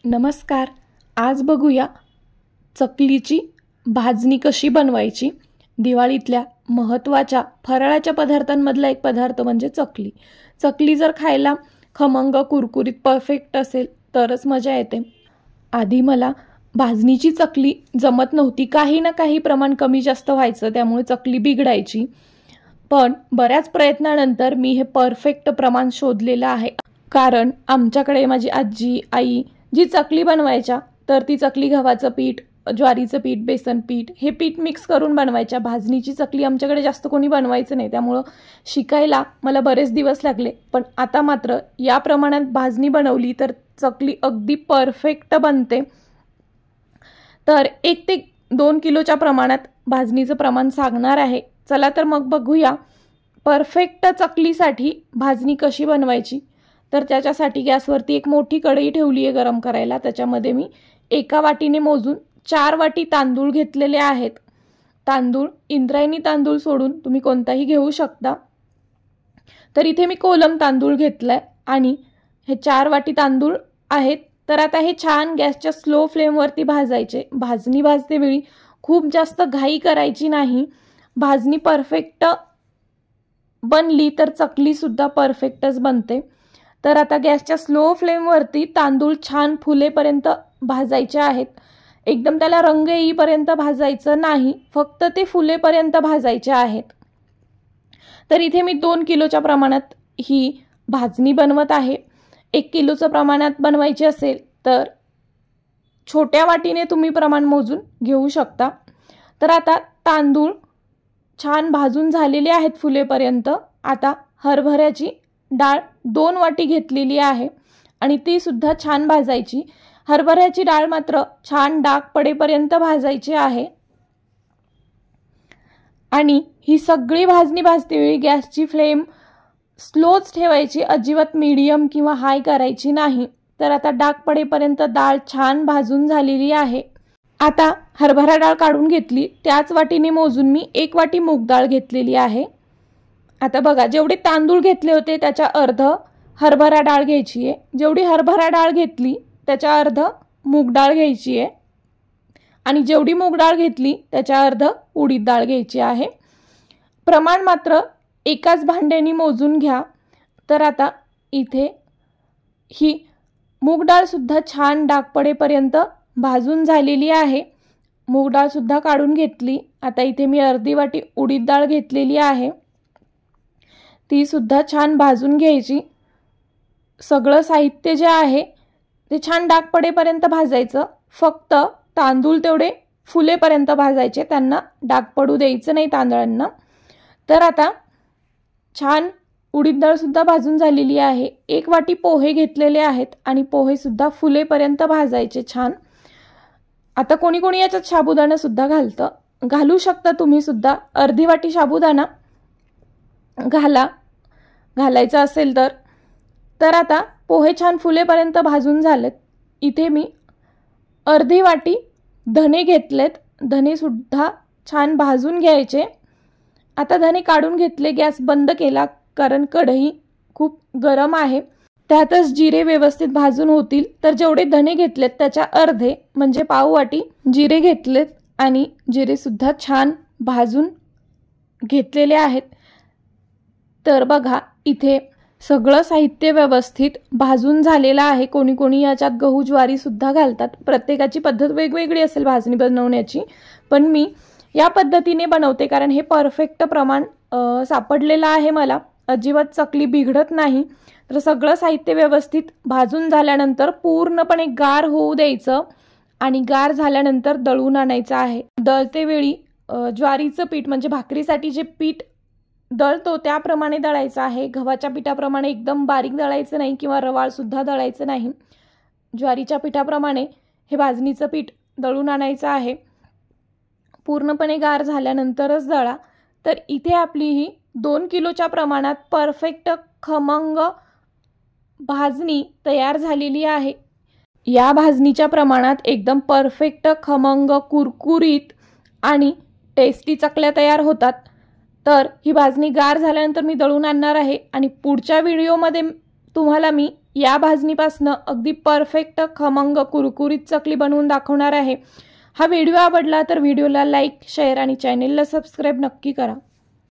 नमस्कार. आज बघूया चकलीची भाजणी कशी बनवायची. दिवाळीतल्या महत्त्वाच्या फराळाच्या पदार्थांमधला एक पदार्थ म्हणजे चकली. चकली जर खायला खमंग कुरकुरीत परफेक्ट असेल तरच मजा येते. आधी मला भाजणीची चकली जमत नव्हती. काही ना काही प्रमाण कमी जास्त व्हायचं, त्यामुळे चकली बिघडायची. पण बऱ्याच प्रयत्नानंतर मी हे परफेक्ट प्रमाण शोधलेलं आहे. कारण आमच्याकडे माझी आजी आई जी चकली बनवायच्या तर ती चकली गव्हाचं पीठ, ज्वारीचं पीठ, बेसन पीठ हे पीठ मिक्स करून बनवायच्या. भाजणीची चकली आमच्याकडे जास्त कोणी बनवायचं नाही, त्यामुळं शिकायला मला बरेच दिवस लागले. पण आता मात्र या प्रमाणात भाजणी बनवली तर चकली अगदी परफेक्ट बनते. तर 1 ते 2 किलोच्या प्रमाणात भाजणीचं प्रमाण सांगणार आहे. चला तर मग बघूया परफेक्ट चकलीसाठी भाजणी कशी बनवायची. तर त्याच्यासाठी गॅसवरती एक मोठी कढई ठेवली आहे गरम करायला. त्याच्यामध्ये मी एका वाटीने मोजून 4 वाटी तांदूळ घेतलेले आहेत. तांदूळ इंद्रायणी तांदूळ सोडून तुम्ही कोणताही घेऊ शकता. तर इथे मी कोलम तांदूळ घेतलाय आणि हे 4 वाटी तांदूळ आहेत. तर आता हे छान गॅसच्या स्लो फ्लेमवरती भाजायचे. भाजणी भाजते वेळी खूप जास्त घाई करायची नाही. भाजणी परफेक्ट बनली तर चकली सुद्धा परफेक्टच बनते. तर आता गॅसच्या स्लो फ्लेमवरती तांदूळ छान फुलेपर्यंत भाजायचे आहेत. एकदम त्याला रंग येईपर्यंत भाजायचं नाही, फक्त ते फुलेपर्यंत भाजायचे आहेत. तर इथे मी 2 किलोच्या प्रमाणात ही भाजणी बनवत आहे. 1 किलोचं प्रमाणात बनवायची असेल तर छोट्या वाटीने तुम्ही प्रमाण मोजून घेऊ शकता. तर आता तांदूळ छान भाजून झालेले आहेत फुलेपर्यंत. आता हरभऱ्याची डाळ 2 वाटी घेतलेली आहे आणि ती सुद्धा छान भाजायची. हरभऱ्याची डाळ मात्र छान डाग पडेपर्यंत भाजायची आहे. आणि ही सगळी भाजणी भाजतेवेळी गॅसची फ्लेम स्लोच ठेवायची, अजिबात मीडियम किंवा हाय करायची नाही. तर आता डाग पडेपर्यंत डाळ छान भाजून झालेली आहे. आता हरभरा डाळ काढून घेतली. त्याच वाटीने मोजून मी 1 वाटी मूग डाळ घेतलेली आहे. आता बघा, जेवढे तांदूळ घेतले होते त्याच्या अर्ध हरभरा डाळ घ्यायची आहे. जेवढी हरभरा डाळ घेतली त्याच्या अर्ध मूग डाळ घ्यायची आहे आणि जेवढी मूग डाळ घेतली त्याच्या अर्ध उडीद डाळ घ्यायची आहे. प्रमाण मात्र एकाच भांड्याने मोजून घ्या. तर आता इथे ही मूग डाळ सुद्धा छान डाग पडेपर्यंत भाजून झालेली आहे. मूग डाळ सुद्धा काढून घेतली. आता इथे मी अर्धी वाटी उडीद डाळ घेतलेली आहे. ती सुद्धा छान भाजून घ्यायची. सगळं साहित्य जे आहे ते छान डाग पडेपर्यंत भाजायचं. फक्त तांदूळ तेवढे फुलेपर्यंत भाजायचे, त्यांना डाग पडू द्यायचं नाही तांदळांना. तर आता छान उडीद डाळ सुद्धा भाजून झालेली आहे. 1 वाटी पोहे घेतलेले आहेत आणि पोहे सुद्धा फुलेपर्यंत भाजायचे छान. आता कोणी कोणी याच्यात साबुदाणा सुद्धा घालतं, घालू शकता तुम्ही सुद्धा. अर्धी वाटी साबुदाणा घालायचा असेल तर. तर आता पोहे छान फुलेपर्यंत भाजून झालेत. इथे मी अर्धी वाटी धने घेतलेत. धने सुद्धा छान भाजून घ्यायचे. आता धने काढून घेतले, गॅस बंद केला कारण कढई खूप गरम आहे. त्यातच जिरे व्यवस्थित भाजून होतील. तर जेवढे धने घेतलेत त्याच्या अर्धे म्हणजे पाव वाटी जिरे घेतलेत आणि जिरे सुद्धा छान भाजून घेतलेले आहेत. तर बघा, इथे सगळं साहित्य व्यवस्थित भाजून झालेलं आहे. कोणी कोणी याच्यात गहू ज्वारी सुद्धा घालतात. प्रत्येकाची पद्धत वेगवेगळी असेल भाजणी बनवण्याची, पण मी या पद्धतीने बनवते कारण हे परफेक्ट प्रमाण सापडलेलं आहे मला. अजिबात चकली बिघडत नाही. तर सगळं साहित्य व्यवस्थित भाजून झाल्यानंतर पूर्णपणे गार होऊ द्यायचं आणि गार झाल्यानंतर दळून आणायचं आहे. दळते वेळी ज्वारीचं पीठ म्हणजे भाकरीसाठी जे पीठ दळतो त्याप्रमाणे दळायचं आहे. गव्हाच्या पिठाप्रमाणे एकदम बारीक दळायचं नाही किंवा रवाळ सुद्धा दळायचं नाही. ज्वारीच्या पिठाप्रमाणे हे भाजणीचं पीठ दळून आणायचं आहे. पूर्णपणे गार झाल्यानंतरच दळा. तर इथे आपली ही 2 किलोच्या प्रमाणात परफेक्ट खमंग भाजणी तयार झालेली आहे. या भाजणीच्या प्रमाणात एकदम परफेक्ट खमंग कुरकुरीत आणि टेस्टी चकल्या तयार होतात. तर ही भाजणी गार झाल्यानंतर मी दळून आणणार आहे आणि पुढच्या व्हिडिओमध्ये तुम्हाला मी या भाजणीपासून अगदी परफेक्ट खमंग कुरकुरीत चकली बनवून दाखवणार आहे। हा व्हिडिओ आवडला तर व्हिडिओला लाईक, शेअर आणि चॅनेलला सबस्क्राईब नक्की करा।